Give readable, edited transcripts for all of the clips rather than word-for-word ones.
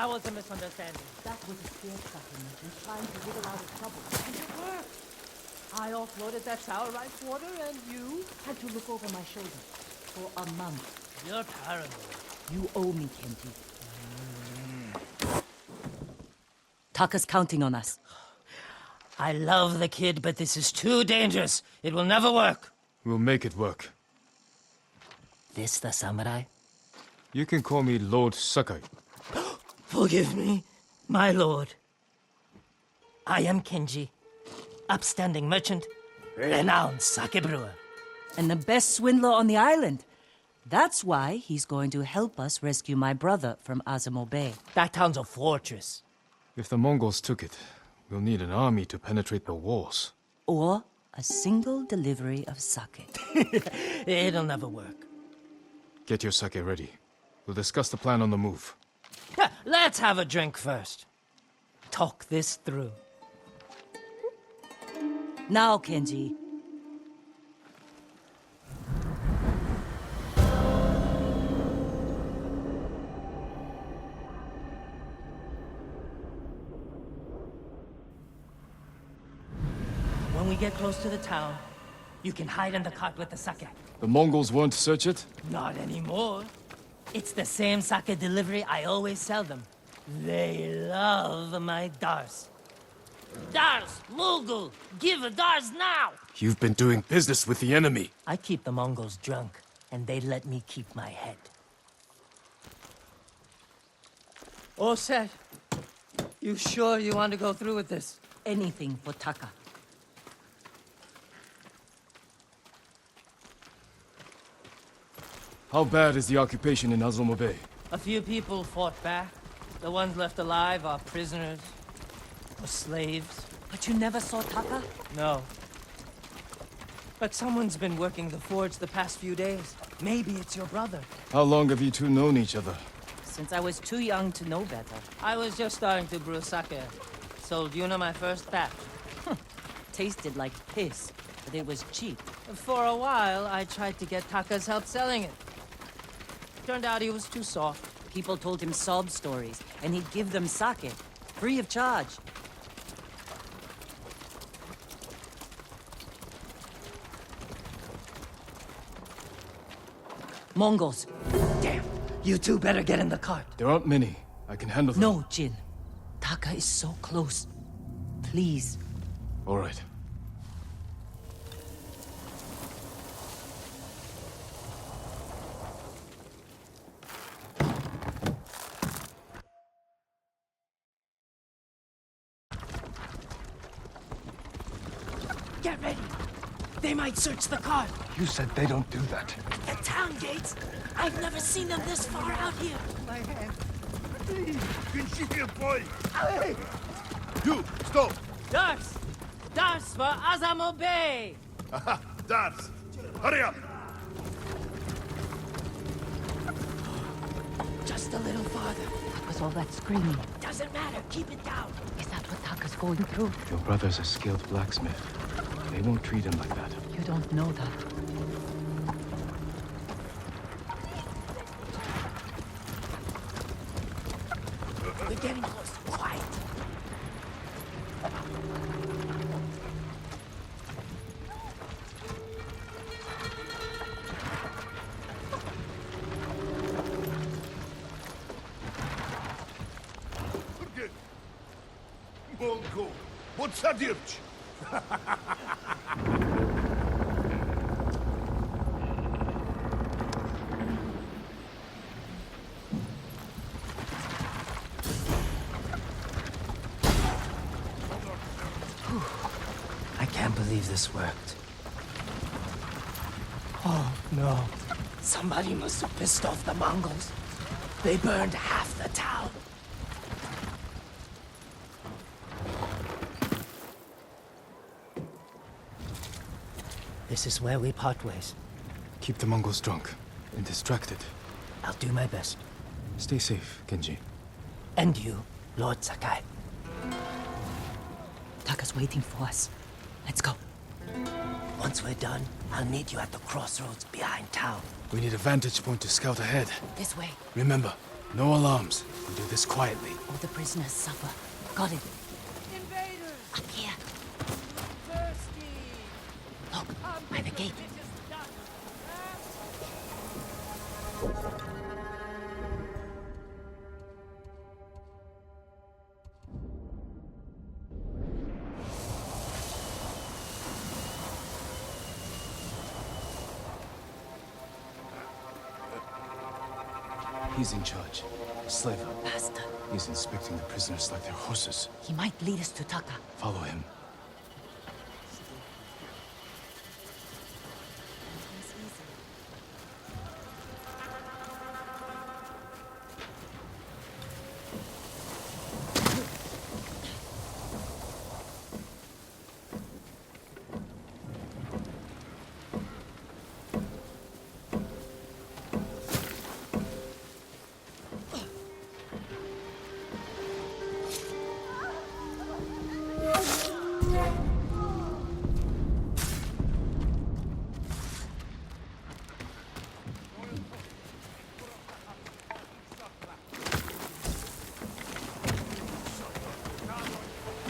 That was a misunderstanding. That was a scarecrow mission trying to wiggle out of trouble. And it worked. I offloaded that sour rice water and you... Had to look over my shoulder for a month. You're paranoid. You owe me, Kenji. Taka's counting on us. I love the kid, but this is too dangerous. It will never work. We'll make it work. This the samurai? You can call me Lord Sakai. Forgive me, my lord. I am Kenji, upstanding merchant, renowned sake brewer. And the best swindler on the island. That's why he's going to help us rescue my brother from Azamo Bay. That town's a fortress. If the Mongols took it, we'll need an army to penetrate the walls. Or a single delivery of sake. It'll never work. Get your sake ready. We'll discuss the plan on the move. Let's have a drink first. Talk this through. Now, Kenji. When we get close to the town, you can hide in the cart with the sake. The Mongols won't search it? Not anymore. It's the same sake delivery I always sell them. They love my dars. Dars, Mogul! Give a dars now! You've been doing business with the enemy. I keep the Mongols drunk, and they let me keep my head. All set. You sure you want to go through with this? Anything for Taka. How bad is the occupation in Azamo Bay? A few people fought back. The ones left alive are prisoners. Or slaves. But you never saw Taka? No. But someone's been working the forge the past few days. Maybe it's your brother. How long have you two known each other? Since I was too young to know better. I was just starting to brew sake. Sold Yuna my first batch. Tasted like piss, but it was cheap. For a while, I tried to get Taka's help selling it. Turned out he was too soft. People told him sob stories, and he'd give them sake, free of charge. Mongols. Damn! You two better get in the cart. There aren't many. I can handle them. No, Jin. Taka is so close. Please. All right. Get ready! They might search the cart. You said they don't do that. The town gates! I've never seen them this far out here. My hand. Pinchiki boy! You, stop! Dars! Dars for Azamo Bay! Aha, Dars! Hurry up! Just a little farther. What was all that screaming? Doesn't matter, keep it down. Is that what Taka's going through? Your brother's a skilled blacksmith. They won't treat him like that. You don't know that. We're getting close. Quiet. Forget. Mongo, what's that dirch? I can't believe this worked. Oh, no. Somebody must have pissed off the Mongols. They burned half the town. This is where we part ways. Keep the Mongols drunk and distracted. I'll do my best. Stay safe, Kenji. And you, Lord Sakai. Taka's waiting for us. Let's go. Once we're done, I'll meet you at the crossroads behind town. We need a vantage point to scout ahead. This way. Remember, No alarms. We'll do this quietly. All the prisoners suffer. Got it. Invaders! Up here. Thirsty! Look, by the gate. He's in charge. The slaver. Bastard. He's inspecting the prisoners like they're horses. He might lead us to Taka. Follow him.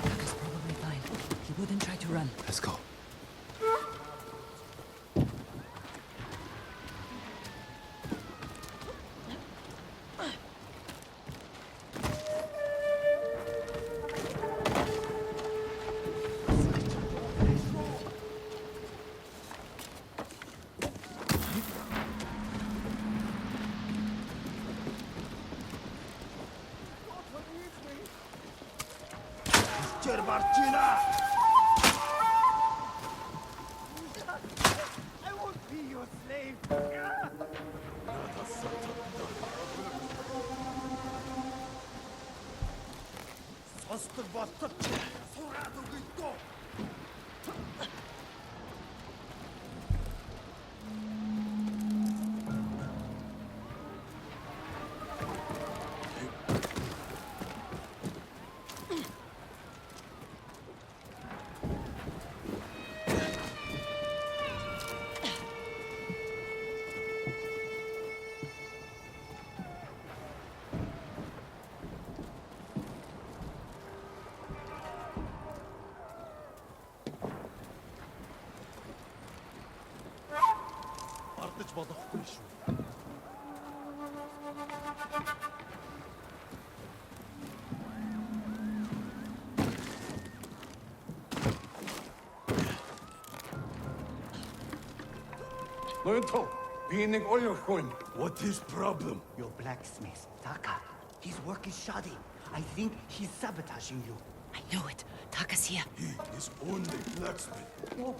Taka's probably fine. He wouldn't try to run. Let's go. Martina! I won't be your slave! Остър бастърче! Сорадо ги то! Ардаж болохгүй шүү. Loyalto, being oil. What is problem? Your blacksmith, Taka. His work is shoddy. I think he's sabotaging you. I knew it. Taka's here. He is only blacksmith. Oh,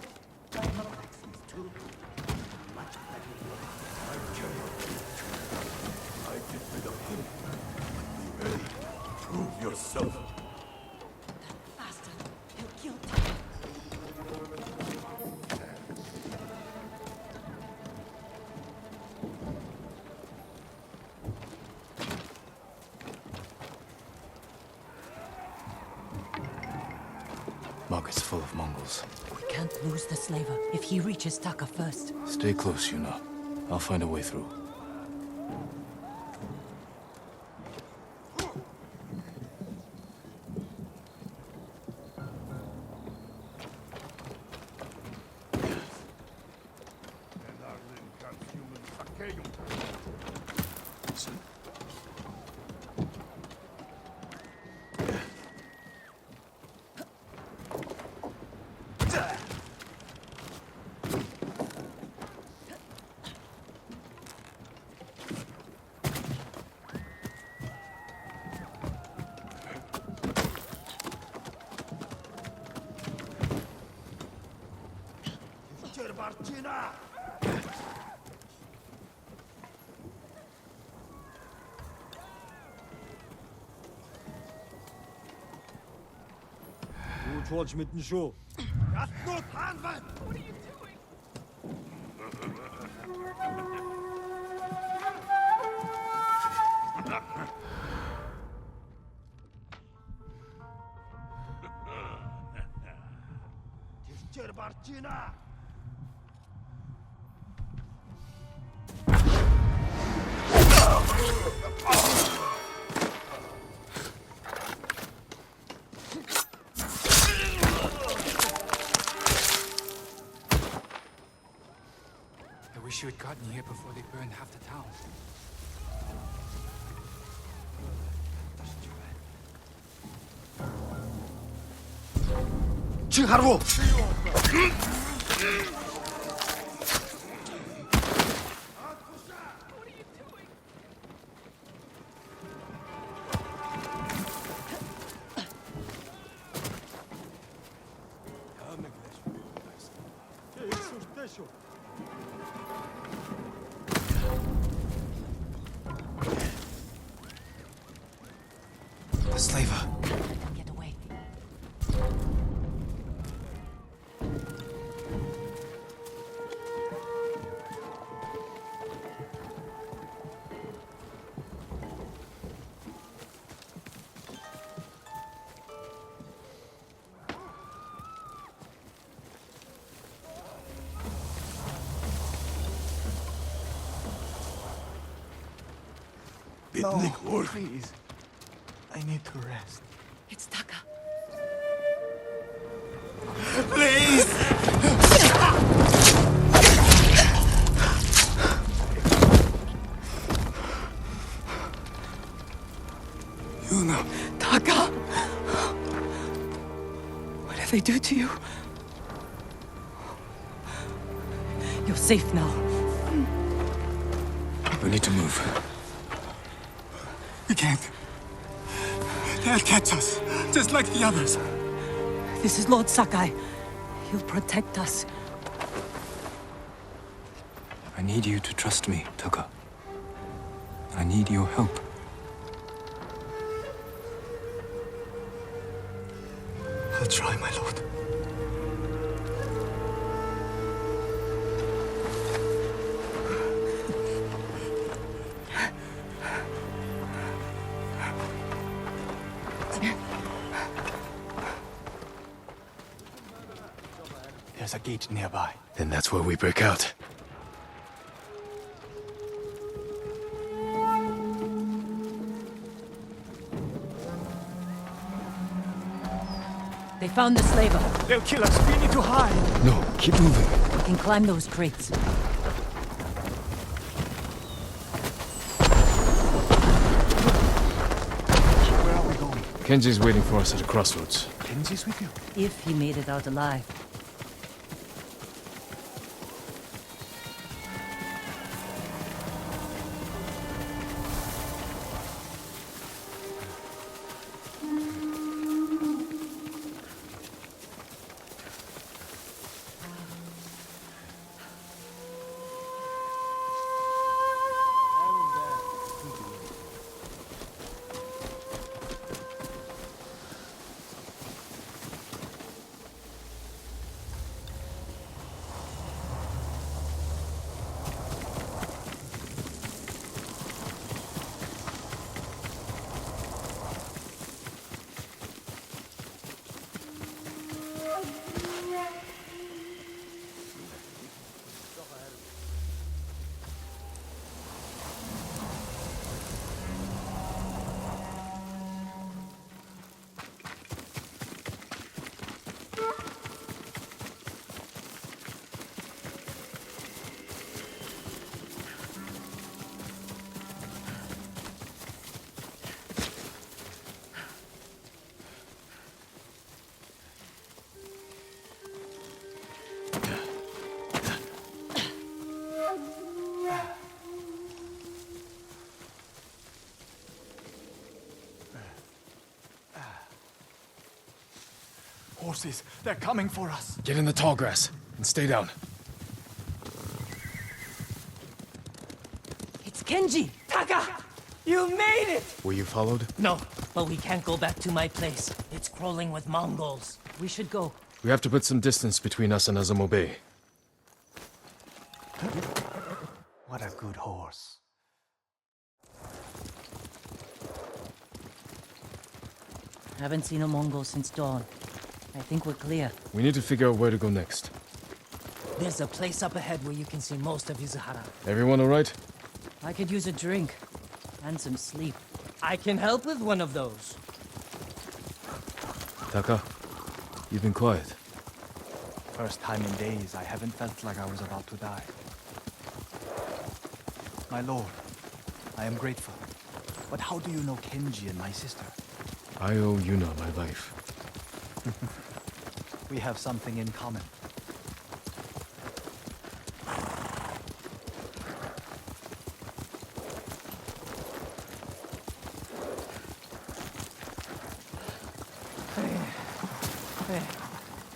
I'm a blacksmith too. Much better work. I cannot get I get rid of him. Be ready. Prove yourself. Bastard. He'll kill Taka. Market's full of Mongols. We can't lose the slaver if he reaches Taka first. Stay close, Yuna. I'll find a way through. Martina! Чуулж мэдэн шүү. Ятнууд хаан байна! What are you doing? Teacher Martina! wish you had gotten here before they burned half the town. 칭하루! The slaver. Get away. Bidnik 올. Please. I need to rest. It's Taka. Yuna, Taka! What did they do to you? You're safe now. We need to move. We can't. They'll catch us, just like the others. This is Lord Sakai. He'll protect us. I need you to trust me, Taka. I need your help. I'll try, my lord. There's a gate nearby. Then that's where we break out. They found the slaver. They'll kill us. We need to hide. No, keep moving. We can climb those crates. Where are we going? Kenji's waiting for us at a crossroads. Kenji's with you? If he made it out alive. Horses, they're coming for us. Get in the tall grass and stay down. It's Kenji! Taka! You made it! Were you followed? No, but we can't go back to my place. It's crawling with Mongols. We should go. We have to put some distance between us and Azamo Bay. What a good horse. Haven't seen a Mongol since dawn. I think we're clear. We need to figure out where to go next. There's a place up ahead where you can see most of Izuhara. Everyone all right? I could use a drink. And some sleep. I can help with one of those. Taka, you've been quiet. First time in days I haven't felt like I was about to die. My lord, I am grateful. But how do you know Kenji and my sister? I owe Yuna my life. We have something in common.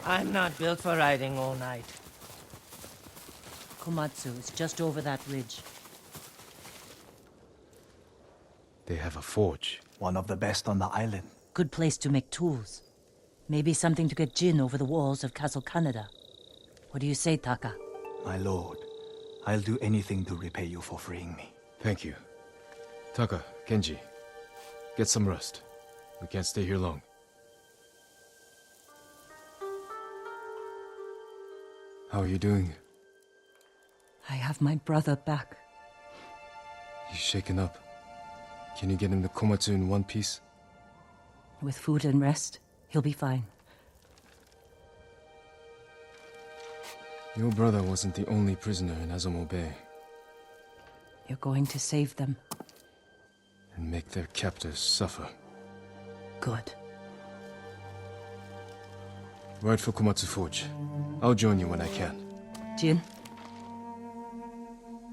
I'm not built for riding all night. Komatsu is just over that ridge. They have a forge. One of the best on the island. Good place to make tools. Maybe something to get Jin over the walls of Castle Kaneda. What do you say, Taka? My lord, I'll do anything to repay you for freeing me. Thank you. Taka, Kenji, get some rest. We can't stay here long. How are you doing? I have my brother back. He's shaken up. Can you get him to Komatsu in one piece? With food and rest, he'll be fine. Your brother wasn't the only prisoner in Azamo Bay. You're going to save them. And make their captors suffer. Good. Ride for Komatsu Forge. I'll join you when I can. Jin?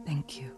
Thank you.